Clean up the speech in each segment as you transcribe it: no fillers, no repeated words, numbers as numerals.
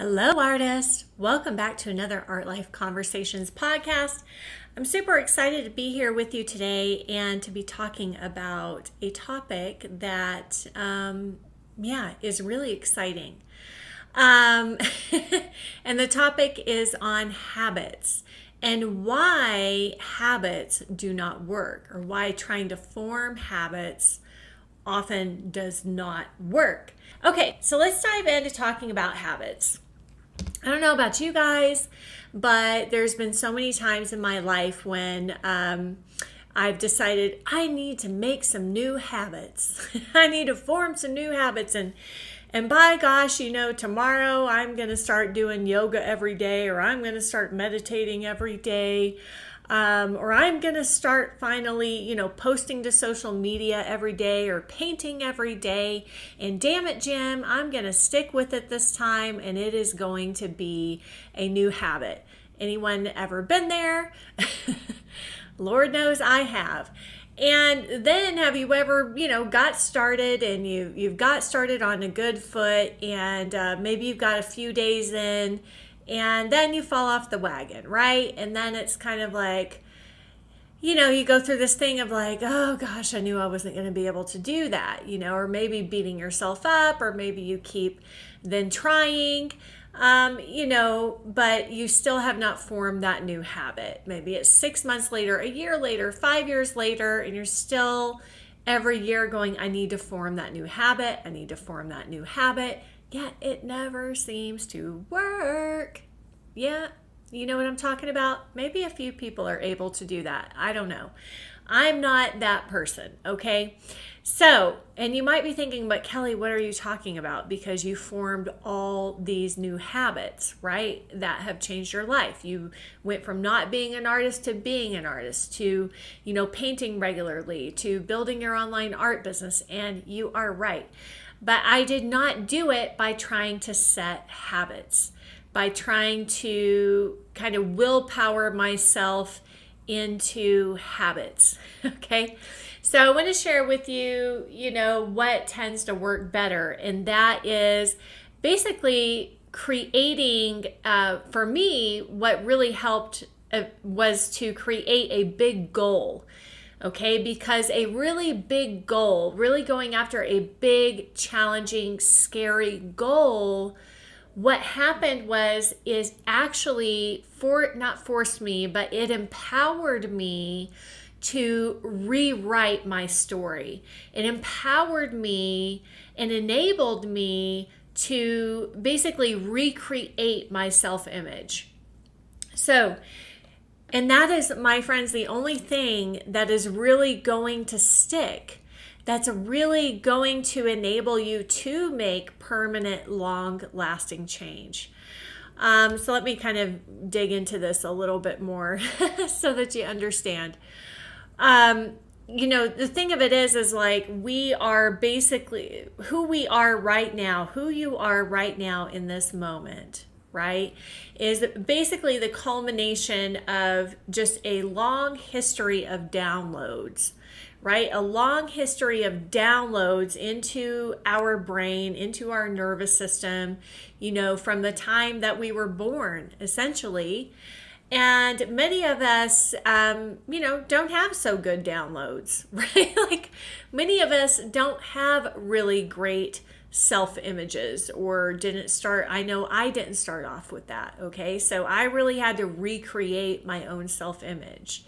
Hello, artists. Welcome back to another Art Life Conversations podcast. I'm super excited to be here with you today and to be talking about a topic that, is really exciting. And the topic is on habits and why habits do not work, or why trying to form habits often does not work. Okay, so let's dive into talking about habits. I don't know about you guys, but there's been so many times in my life when I've decided I need to make some new habits. I need to form some new habits, and by gosh, tomorrow I'm going to start doing yoga every day, or I'm going to start meditating every day. Or I'm going to start finally, posting to social media every day or painting every day. And damn it, Jim, I'm going to stick with it this time, and it is going to be a new habit. Anyone ever been there? Lord knows I have. And then have you ever, got started and you've got started on a good foot, and maybe you've got a few days in, and then you fall off the wagon, right? And then it's kind of like, you go through this thing of like, oh gosh, I knew I wasn't going to be able to do that, or maybe beating yourself up, or maybe you keep then trying, but you still have not formed that new habit. Maybe it's 6 months later, a year later, 5 years later, and you're still every year going, I need to form that new habit. I need to form that new habit. Yet it never seems to work. Yeah, you know what I'm talking about? Maybe a few people are able to do that. I don't know. I'm not that person, okay? So, and you might be thinking, but Kelly, what are you talking about? Because you formed all these new habits, right? That have changed your life. You went from not being an artist to being an artist, to, painting regularly, to building your online art business. And you are right. But I did not do it by trying to set habits, by trying to kind of willpower myself into habits, okay? So I want to share with you, what tends to work better. And that is basically creating, for me, what really helped was to create a big goal. Okay, because a really big goal, really going after a big, challenging, scary goal, what happened is actually not forced me, but it empowered me to rewrite my story. It empowered me and enabled me to basically recreate my self-image. And that is, my friends, the only thing that is really going to stick, that's really going to enable you to make permanent, long-lasting change. So let me kind of dig into this a little bit more so that you understand. The thing of it is like, we are basically who we are right now, who you are right now in this moment, right, is basically the culmination of just a long history of downloads, right? A long history of downloads into our brain, into our nervous system, from the time that we were born, essentially. And many of us, don't have so good downloads, right? Like, many of us don't have really great self-images, or I know I didn't start off with that, okay? So I really had to recreate my own self-image.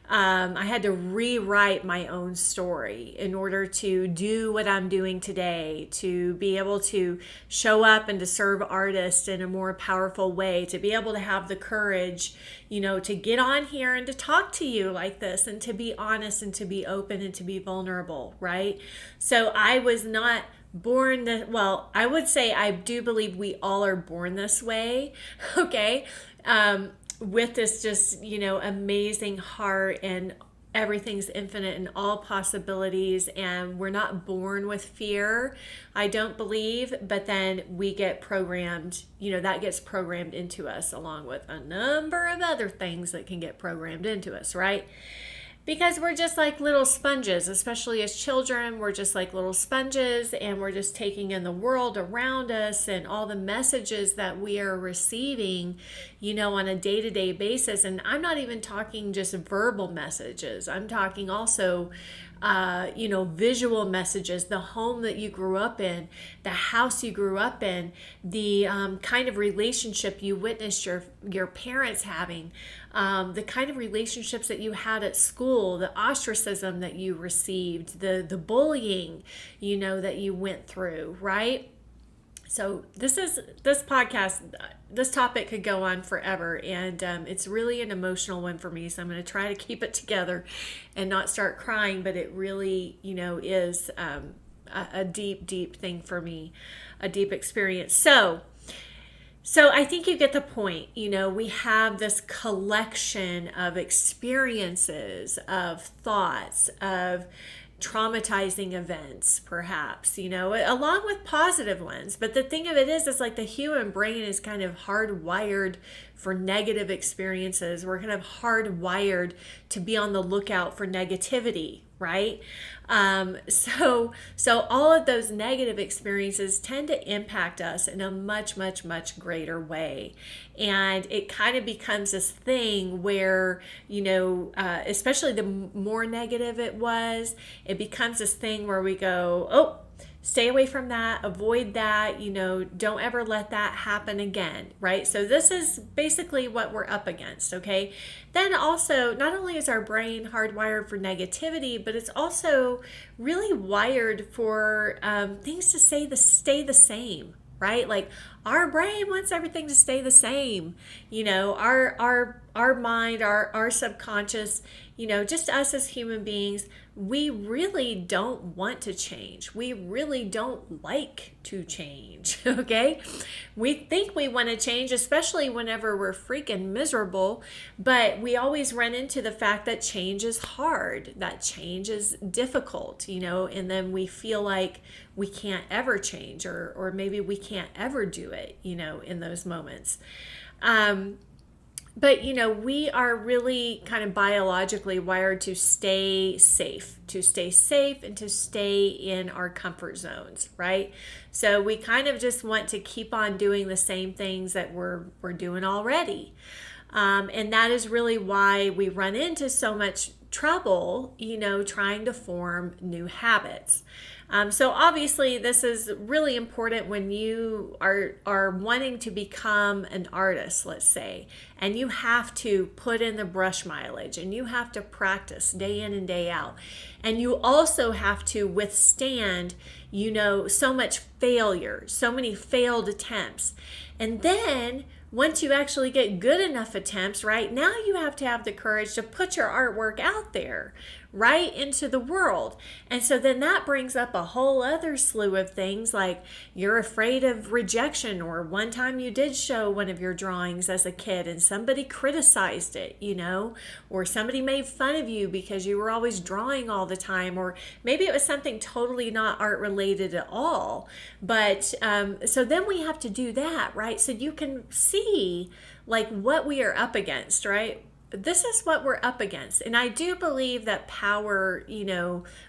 I had to rewrite my own story in order to do what I'm doing today, to be able to show up and to serve artists in a more powerful way, to be able to have the courage, to get on here and to talk to you like this, and to be honest and to be open and to be vulnerable, right? So I was not born I would say I do believe we all are born this way, okay? With this just, amazing heart, and everything's infinite and all possibilities, and we're not born with fear, I don't believe, but then we get programmed, that gets programmed into us, along with a number of other things that can get programmed into us, right? Because we're just like little sponges, especially as children. We're just like little sponges, and we're just taking in the world around us and all the messages that we are receiving, on a day-to-day basis. And I'm not even talking just verbal messages. I'm talking also visual messages, the home that you grew up in, the house you grew up in, the kind of relationship you witnessed your parents having, the kind of relationships that you had at school, the ostracism that you received, the bullying, that you went through, right? So this podcast, this topic could go on forever, and it's really an emotional one for me. So I'm going to try to keep it together and not start crying. But it really, is a deep, deep thing for me, a deep experience. So I think you get the point. We have this collection of experiences, of thoughts, of traumatizing events, perhaps, along with positive ones. But the thing of it is like the human brain is kind of hardwired for negative experiences. We're kind of hardwired to be on the lookout for negativity, right? So all of those negative experiences tend to impact us in a much, much, much greater way. And it kind of becomes this thing where, especially the more negative it becomes this thing where we go, oh, stay away from that, avoid that, don't ever let that happen again, right? So this is basically what we're up against, okay? Then also, not only is our brain hardwired for negativity, but it's also really wired for things to stay the same, right? Like our brain wants everything to stay the same. Our mind, our subconscious, just us as human beings, we really don't want to change. We really don't like to change, okay? We think we want to change, especially whenever we're freaking miserable, but we always run into the fact that change is hard, that change is difficult, and then we feel like we can't ever change, or maybe we can't ever do it, in those moments. But, we are really kind of biologically wired to stay safe and to stay in our comfort zones, right? So we kind of just want to keep on doing the same things that we're doing already. And that is really why we run into so much trouble, trying to form new habits. So obviously this is really important when you are wanting to become an artist, let's say, and you have to put in the brush mileage and you have to practice day in and day out. And you also have to withstand, so much failure, so many failed attempts. And then once you actually get good enough attempts, right, now you have to have the courage to put your artwork out there, right, into the world. And so then that brings up a whole other slew of things, like you're afraid of rejection, or one time you did show one of your drawings as a kid and somebody criticized it, or somebody made fun of you because you were always drawing all the time, or maybe it was something totally not art related at all. But so then we have to do that, right? So you can see like what we are up against, right? This is what we're up against. And I do believe that power,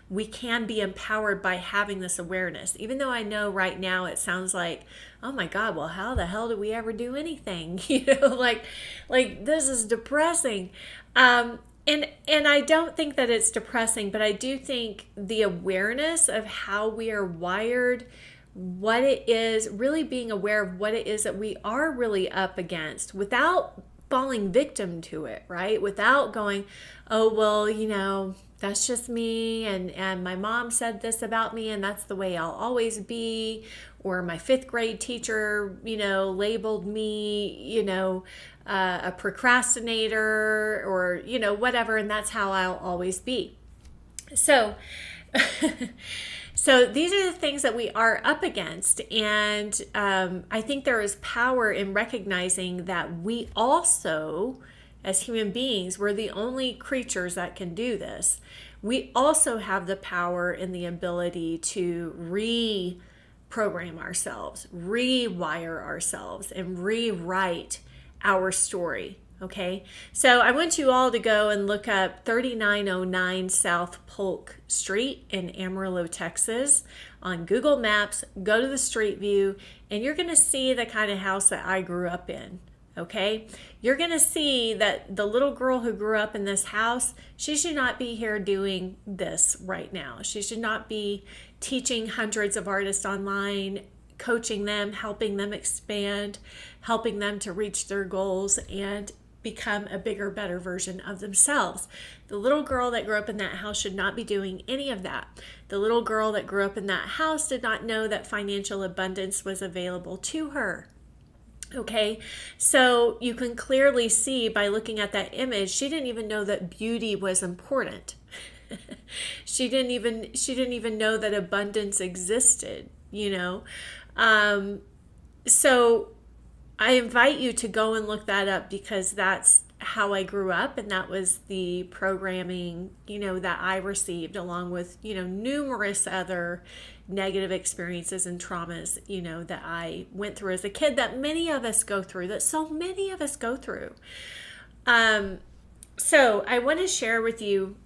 we can be empowered by having this awareness, even though I know right now it sounds like, oh my God, well, how the hell do we ever do anything? Like this is depressing. And I don't think that it's depressing, but I do think the awareness of how we are wired, what it is, really being aware of what it is that we are really up against without falling victim to it, right? Without going, oh, well, that's just me, and my mom said this about me, and that's the way I'll always be, or my 5th grade teacher, labeled me, a procrastinator, or, whatever, and that's how I'll always be. So So these are the things that we are up against. And I think there is power in recognizing that we also, as human beings, we're the only creatures that can do this. We also have the power and the ability to reprogram ourselves, rewire ourselves, and rewrite our story. Okay, so I want you all to go and look up 3909 South Polk Street in Amarillo, Texas on Google Maps. Go to the street view, and you're going to see the kind of house that I grew up in. Okay, you're going to see that the little girl who grew up in this house, she should not be here doing this right now. She should not be teaching hundreds of artists online, coaching them, helping them expand, helping them to reach their goals and become a bigger, better version of themselves. The little girl that grew up in that house should not be doing any of that. The little girl that grew up in that house did not know that financial abundance was available to her. Okay, so you can clearly see by looking at that image, she didn't even know that beauty was important. She didn't even know that abundance existed, you know. So I invite you to go and look that up, because that's how I grew up, and that was the programming, you know, that I received, along with, you know, numerous other negative experiences and traumas, you know, that I went through as a kid, that many of us go through, that so many of us go through. So I want to share with you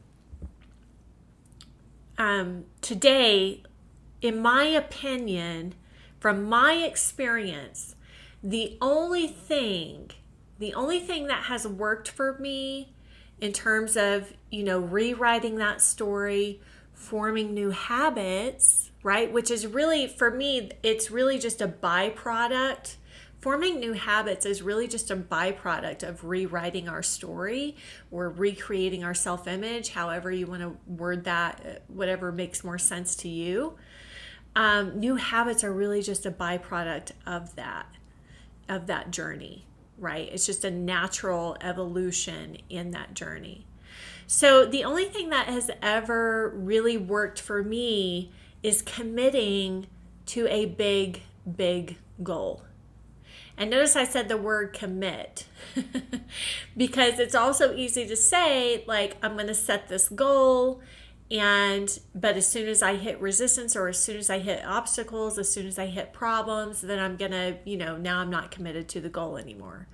today, in my opinion, from my experience, the only thing that has worked for me in terms of, you know, rewriting that story, forming new habits, right? Which is really, for me, it's really just a byproduct. Forming new habits is really just a byproduct of rewriting our story or recreating our self-image, however you want to word that, whatever makes more sense to you. New habits are really just a byproduct of that journey, right? It's just a natural evolution in that journey. So the only thing that has ever really worked for me is committing to a big, big goal. And notice I said the word commit because it's also easy to say, like, I'm going to set this goal, but as soon as I hit resistance, or as soon as I hit obstacles, as soon as I hit problems, then I'm going to, you know, now I'm not committed to the goal anymore.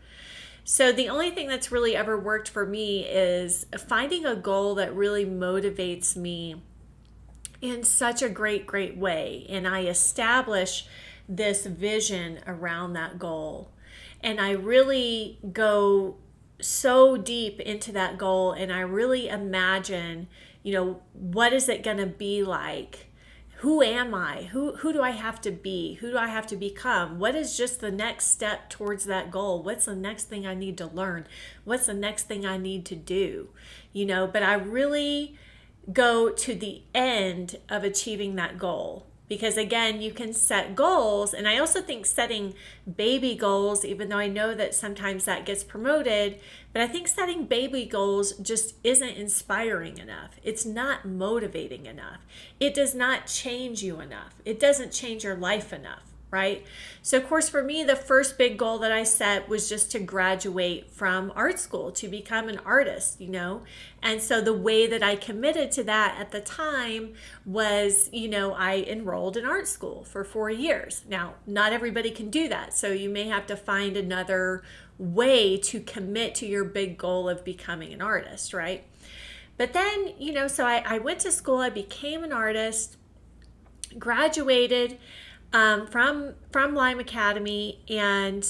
So the only thing that's really ever worked for me is finding a goal that really motivates me in such a great, great way. And I establish this vision around that goal. And I really go so deep into that goal, and I really imagine, you know, what is it going to be like? Who am I? Who do I have to be? Who do I have to become? What is just the next step towards that goal? What's the next thing I need to learn? What's the next thing I need to do? You know, but I really go to the end of achieving that goal. Because again, you can set goals, and I also think setting baby goals, even though I know that sometimes that gets promoted, but I think setting baby goals just isn't inspiring enough. It's not motivating enough. It does not change you enough. It doesn't change your life enough, right? So of course, for me, the first big goal that I set was just to graduate from art school, to become an artist, you know? And so the way that I committed to that at the time was, you know, I enrolled in art school for 4 years. Now, not everybody can do that. So you may have to find another way to commit to your big goal of becoming an artist, right? But then, you know, so I went to school, I became an artist, graduated from Lime Academy, and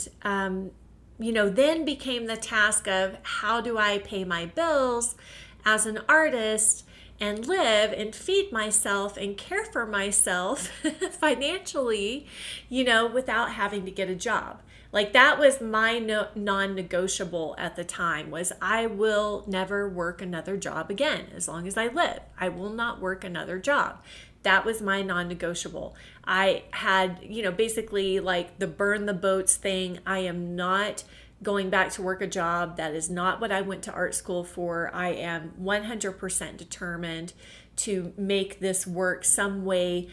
you know, then became the task of how do I pay my bills as an artist and live and feed myself and care for myself financially, you know, without having to get a job. Like, that was my non-negotiable at the time, was I will never work another job again as long as I live. I will not work another job. That was my non-negotiable. I had, you know, basically like the burn the boats thing. I am not going back to work a job. That is not what I went to art school for. I am 100% determined to make this work some way,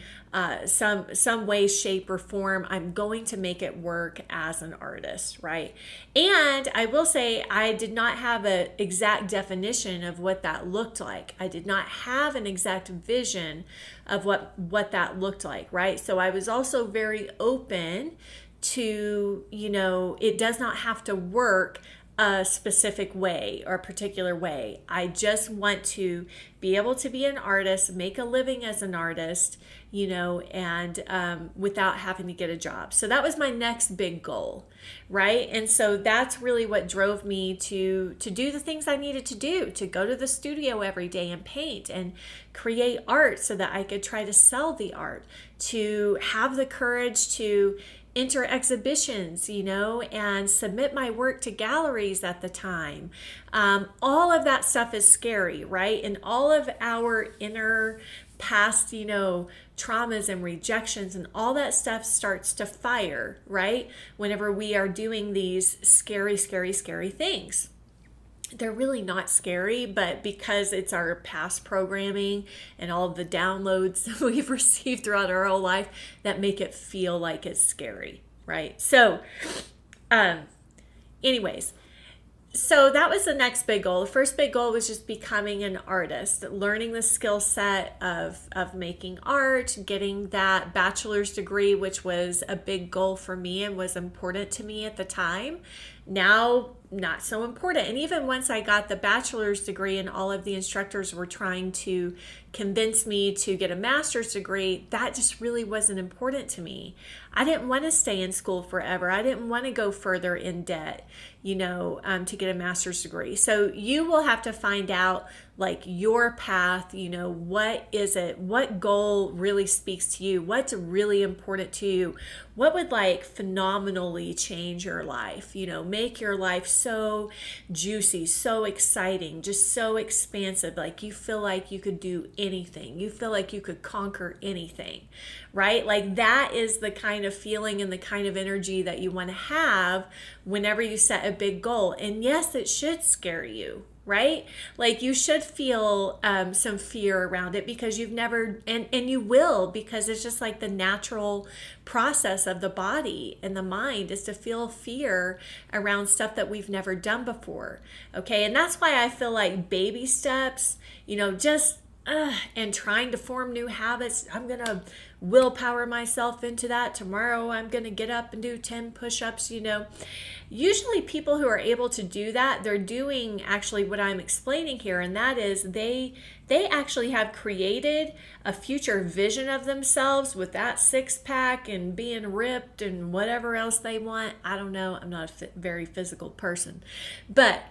some way, shape, or form. I'm going to make it work as an artist, right? And I will say, I did not have an exact definition of what that looked like. I did not have an exact vision of what that looked like, right? So I was also very open to, you know, it does not have to work a specific way or a particular way. I just want to be able to be an artist, make a living as an artist, and without having to get a job. So that was my next big goal, right? And so that's really what drove me to do the things I needed to do, to go to the studio every day and paint and create art so that I could try to sell the art, to have the courage to enter exhibitions, and submit my work to galleries at the time. All of that stuff is scary, right? And all of our inner past, traumas and rejections and all that stuff starts to fire, right? Whenever we are doing these scary, scary, scary things. They're really not scary, but because it's our past programming and all of the downloads that we've received throughout our whole life that make it feel like it's scary, right? So, anyways, so that was the next big goal. The first big goal was just becoming an artist, learning the skill set of making art, getting that bachelor's degree, which was a big goal for me and was important to me at the time. Now, not so important. And even once I got the bachelor's degree and all of the instructors were trying to convince me to get a master's degree, that just really wasn't important to me. I didn't want to stay in school forever. I didn't want to go further in debt, to get a master's degree. So you will have to find out like your path, what is it? What goal really speaks to you? What's really important to you? What would like phenomenally change your life? Make your life so juicy, so exciting, just so expansive. Like you feel like you could do anything. You feel like you could conquer anything, right? Like that is the kind of feeling and the kind of energy that you want to have whenever you set a big goal. And yes, it should scare you, right? Like you should feel some fear around it because you've never, and you will, because it's just like the natural process of the body and the mind is to feel fear around stuff that we've never done before. Okay. And that's why I feel like baby steps, and trying to form new habits. I'm going to willpower myself into that. Tomorrow I'm going to get up and do 10 push-ups, Usually people who are able to do that, they're doing actually what I'm explaining here, and that is they actually have created a future vision of themselves with that six-pack and being ripped and whatever else they want. I don't know. I'm not a very physical person. But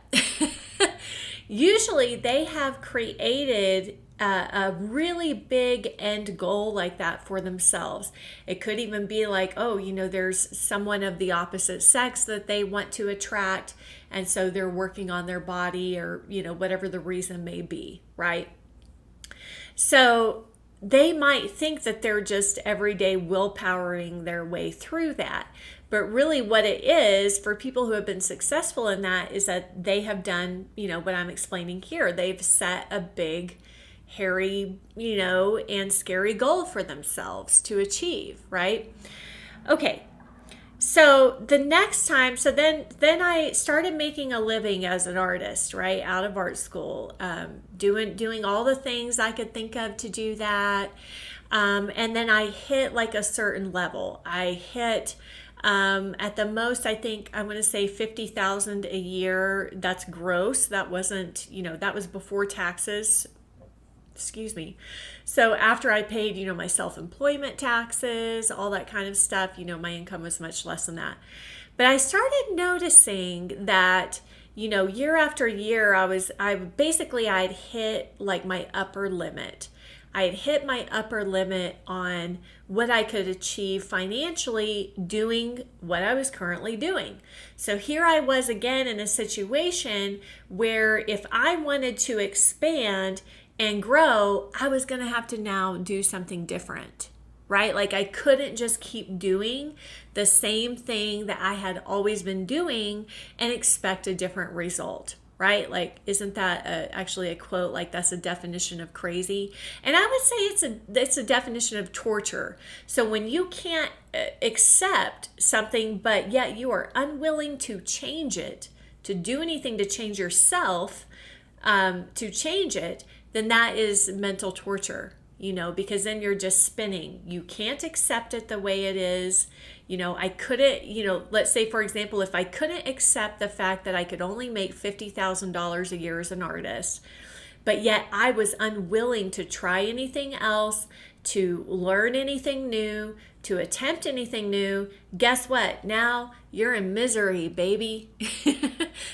usually they have created a really big end goal like that for themselves. It could even be like, there's someone of the opposite sex that they want to attract, and so they're working on their body or, whatever the reason may be, right? So they might think that they're just everyday willpowering their way through that. But really what it is for people who have been successful in that is that they have done, what I'm explaining here. They've set a big, hairy, and scary goal for themselves to achieve, right? Okay. So the next time, then I started making a living as an artist, right, out of art school, doing all the things I could think of to do that. And then I hit like a certain level. I hit at the most, I think I'm going to say 50,000 a year. That's gross. That wasn't, that was before taxes. Excuse me. So after I paid, my self-employment taxes, all that kind of stuff, my income was much less than that. But I started noticing that, year after year, I'd hit like my upper limit. I had hit my upper limit on what I could achieve financially doing what I was currently doing. So here I was again in a situation where if I wanted to expand and grow, I was going to have to now do something different, right? Like I couldn't just keep doing the same thing that I had always been doing and expect a different result, right? Like, isn't that actually a quote? Like that's a definition of crazy. And I would say it's a definition of torture. So when you can't accept something, but yet you are unwilling to change it, to do anything to change yourself, to change it, then that is mental torture, because then you're just spinning. You can't accept it the way it is. I couldn't, let's say, for example, if I couldn't accept the fact that I could only make $50,000 a year as an artist, but yet I was unwilling to try anything else, to learn anything new, to attempt anything new, guess what? Now you're in misery, baby.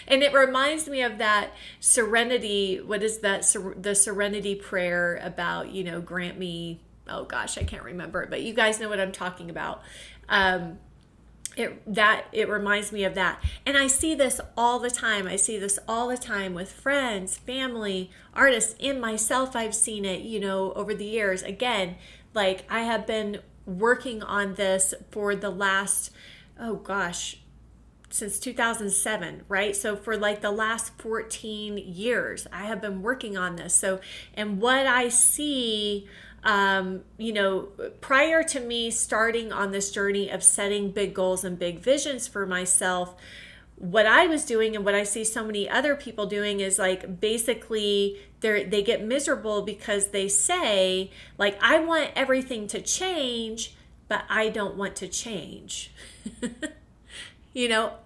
And it reminds me of that serenity. What is that? The serenity prayer about, grant me, oh gosh, I can't remember it, but you guys know what I'm talking about. It reminds me of that. And I see this all the time. I see this all the time with friends, family, artists, in myself. I've seen it, over the years. Again, like I have been working on this for the last, oh gosh, since 2007, right? So for like the last 14 years, I have been working on this. So, and what I see, prior to me starting on this journey of setting big goals and big visions for myself, what I was doing and what I see so many other people doing is like basically they get miserable because they say like, I want everything to change, but I don't want to change.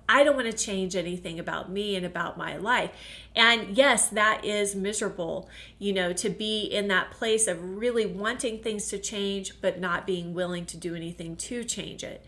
I don't want to change anything about me and about my life. And yes, that is miserable, to be in that place of really wanting things to change, but not being willing to do anything to change it.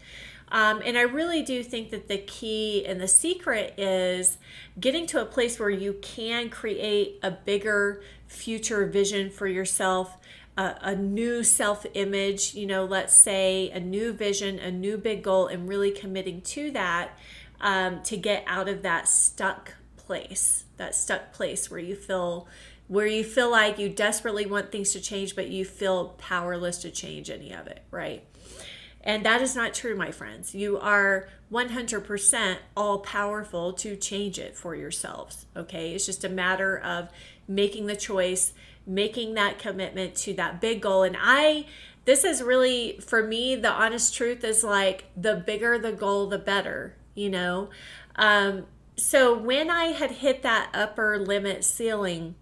And I really do think that the key and the secret is getting to a place where you can create a bigger future vision for yourself, a new self-image, let's say a new vision, a new big goal, and really committing to that to get out of that stuck place where you feel like you desperately want things to change, but you feel powerless to change any of it, right? And that is not true, my friends. You are 100% all powerful to change it for yourselves, okay? It's just a matter of making the choice, making that commitment to that big goal. And this is really, for me, the honest truth is like the bigger the goal, the better, So when I had hit that upper limit ceiling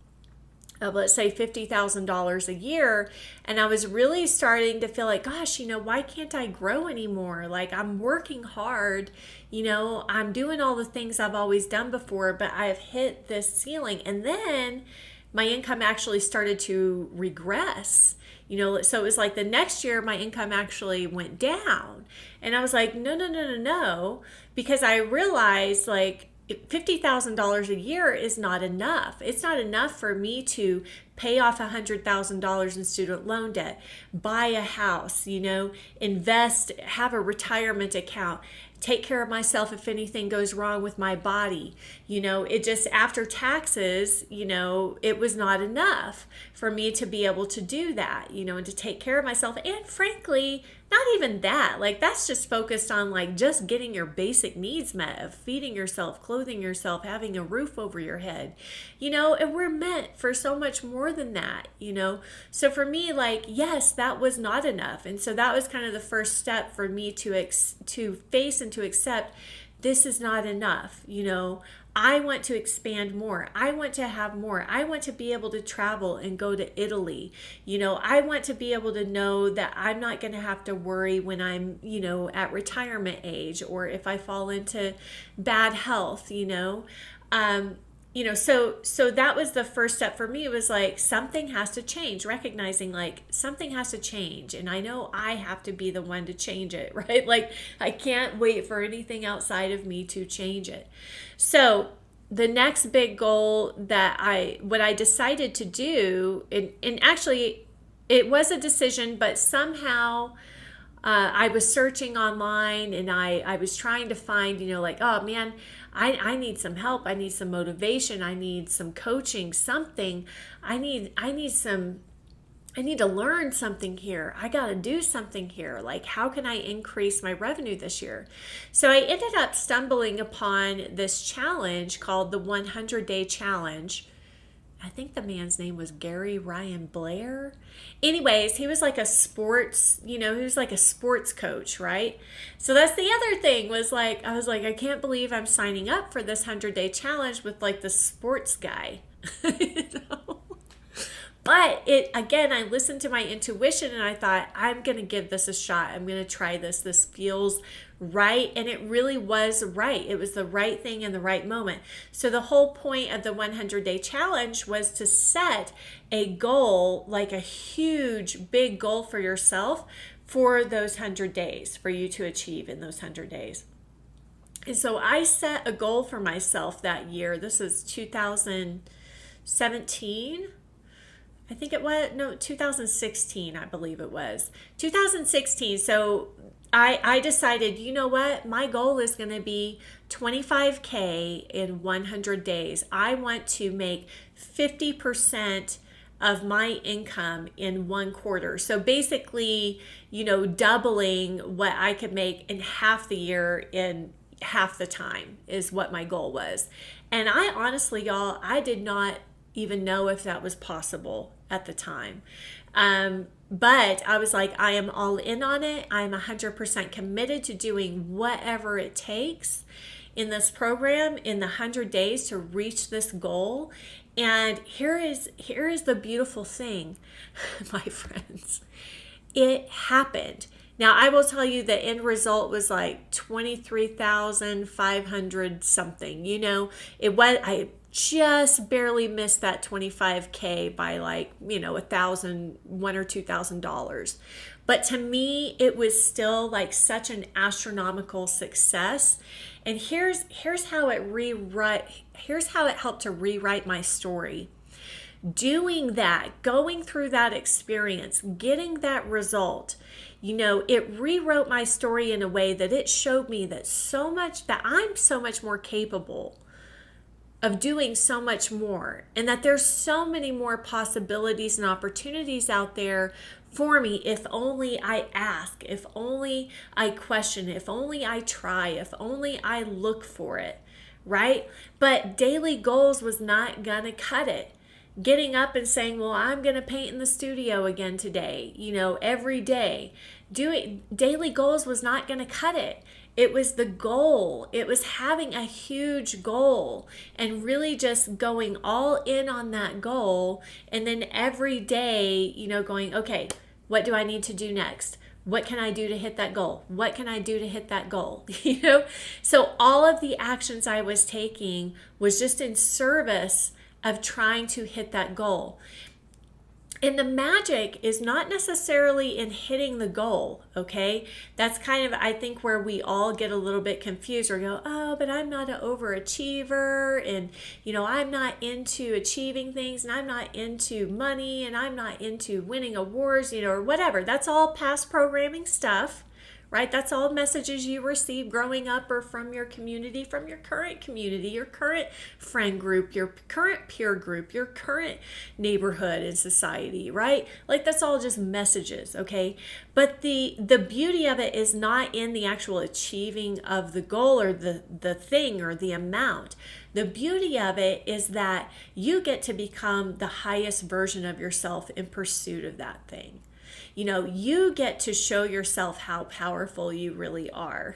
of, let's say, $50,000 a year, and I was really starting to feel like, gosh, why can't I grow anymore? Like I'm working hard, I'm doing all the things I've always done before, but I've hit this ceiling. And then my income actually started to regress. So it was like the next year my income actually went down. And I was like, no, because I realized like $50,000 a year is not enough. It's not enough for me to pay off $100,000 in student loan debt, buy a house, invest, have a retirement account, take care of myself if anything goes wrong with my body. It just, after taxes, it was not enough for me to be able to do that, and to take care of myself. And frankly, not even that. Like that's just focused on like just getting your basic needs met of feeding yourself, clothing yourself, having a roof over your head, and we're meant for so much more than that, So for me, like, yes, that was not enough. And so that was kind of the first step for me to face and to accept this is not enough. I want to expand more. I want to have more. I want to be able to travel and go to Italy. I want to be able to know that I'm not going to have to worry when I'm, at retirement age or if I fall into bad health, so that was the first step for me. It was like something has to change, recognizing like something has to change. And I know I have to be the one to change it, right? Like I can't wait for anything outside of me to change it. So the next big goal what I decided to do, and actually it was a decision, but somehow I was searching online and I was trying to find, like, oh man, I need some help. I need some motivation. I need some coaching, something. I need to learn something here. I got to do something here. Like, how can I increase my revenue this year? So I ended up stumbling upon this challenge called the 100-Day Challenge. I think the man's name was Gary Ryan Blair. Anyways, he was like a sports, he was like a sports coach, right? So that's the other thing was like, I was like, I can't believe I'm signing up for this 100-Day Challenge with like the sports guy. But it, again, I listened to my intuition and I thought, I'm going to give this a shot. I'm going to try this. This feels right. And it really was right. It was the right thing in the right moment. So the whole point of the 100-day challenge was to set a goal, like a huge, big goal for yourself for those 100 days, for you to achieve in those 100 days. And so I set a goal for myself that year. This is 2017. I think it was, no, 2016, I believe it was. 2016. So I decided, you know what? My goal is going to be 25K in 100 days. I want to make 50% of my income in 1 quarter. So basically, doubling what I could make in half the year in half the time is what my goal was. And I honestly, y'all, I did not even know if that was possible at the time. But I was like, I am all in on it. I'm 100% committed to doing whatever it takes in this program in the 100 days to reach this goal. And here is the beautiful thing, my friends. It happened. Now, I will tell you the end result was like 23,500 something. I just barely missed that 25K by like, $1,000 or $2,000. But to me, it was still like such an astronomical success. And here's how it helped to rewrite my story. Doing that, going through that experience, getting that result, it rewrote my story in a way that it showed me that I'm so much more capable of doing so much more, and that there's so many more possibilities and opportunities out there for me if only I ask, if only I question, if only I try, if only I look for it, right? But daily goals was not gonna cut it. Getting up and saying, well, I'm going to paint in the studio again today, every day. Doing daily goals was not going to cut it. It was the goal. It was having a huge goal and really just going all in on that goal. And then every day, going, okay, what do I need to do next? What can I do to hit that goal? What can I do to hit that goal? So all of the actions I was taking was just in service of trying to hit that goal. And the magic is not necessarily in hitting the goal, okay? That's kind of, I think, where we all get a little bit confused or go, oh, but I'm not an overachiever, and, I'm not into achieving things, and I'm not into money, and I'm not into winning awards, or whatever. That's all past programming stuff, right? That's all messages you receive growing up or from your community, from your current community, your current friend group, your current peer group, your current neighborhood and society, right? Like that's all just messages, okay? But the beauty of it is not in the actual achieving of the goal or the thing or the amount. The beauty of it is that you get to become the highest version of yourself in pursuit of that thing. You get to show yourself how powerful you really are.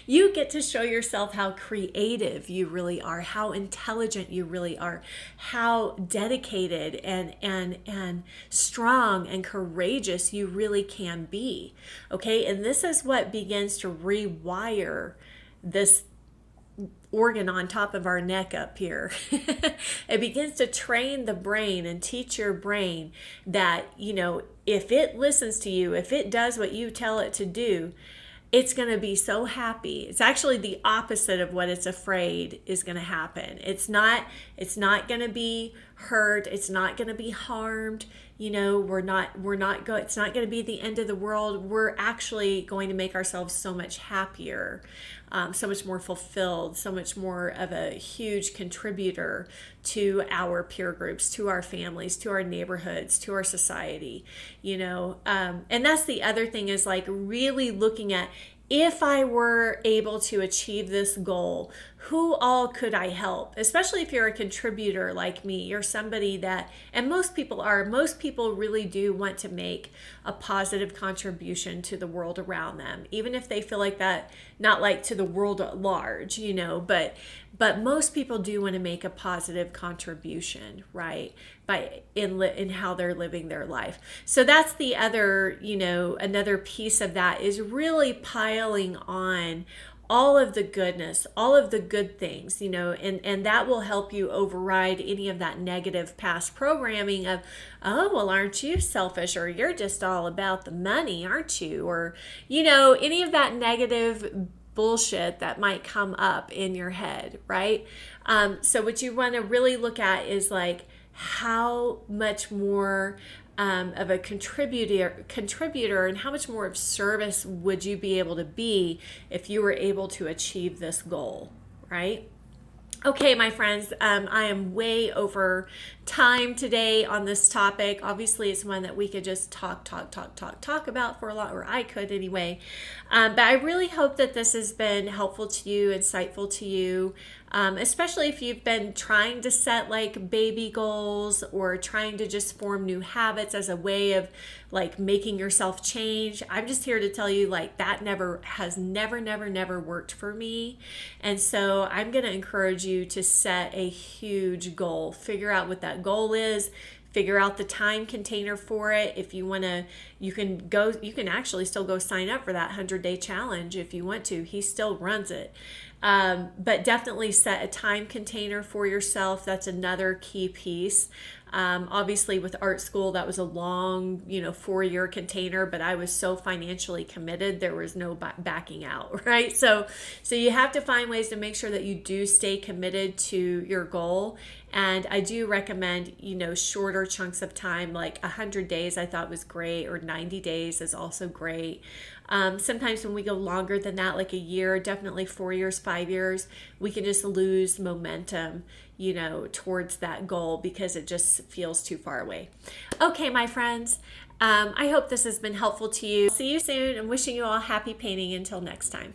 You get to show yourself how creative you really are, how intelligent you really are, how dedicated and strong and courageous you really can be. Okay, and this is what begins to rewire this organ on top of our neck up here. It begins to train the brain and teach your brain that, if it listens to you, if it does what you tell it to do, it's going to be so happy. It's actually the opposite of what it's afraid is going to happen. It's not going to be hurt. It's not going to be harmed. It's not going to be the end of the world. We're actually going to make ourselves so much happier, so much more fulfilled, so much more of a huge contributor to our peer groups, to our families, to our neighborhoods, to our society, and that's the other thing is like really looking at, if I were able to achieve this goal, who all could I help? Especially if you're a contributor like me, you're somebody that, and most people really do want to make a positive contribution to the world around them, even if they feel like that, not like to the world at large, but most people do want to make a positive contribution, right? In how they're living their life. So that's the other, another piece of that is really piling on all of the goodness, all of the good things, and that will help you override any of that negative past programming of, oh, well, aren't you selfish, or you're just all about the money, aren't you? Or, any of that negative bullshit that might come up in your head, right? So what you want to really look at is like, how much more of a contributor and how much more of service would you be able to be if you were able to achieve this goal, right? Okay, my friends, I am way over time today on this topic. Obviously, it's one that we could just talk about for a lot, or I could anyway. But I really hope that this has been helpful to you, insightful to you, especially if you've been trying to set like baby goals or trying to just form new habits as a way of like making yourself change. I'm just here to tell you like that never worked for me. And so I'm going to encourage you to set a huge goal. Figure out what that goal is. Figure out the time container for it. If you want to, you can actually still go sign up for that 100-day challenge if you want to. He still runs it. But definitely set a time container for yourself. That's another key piece. Obviously with art school, that was a long, 4-year container, but I was so financially committed, there was no backing out, right? So you have to find ways to make sure that you do stay committed to your goal. And I do recommend, shorter chunks of time, like 100 days I thought was great, or 90 days is also great. Sometimes when we go longer than that, like a year, definitely 4 years, 5 years, we can just lose momentum, towards that goal because it just feels too far away. Okay, my friends, I hope this has been helpful to you. See you soon, and wishing you all happy painting until next time.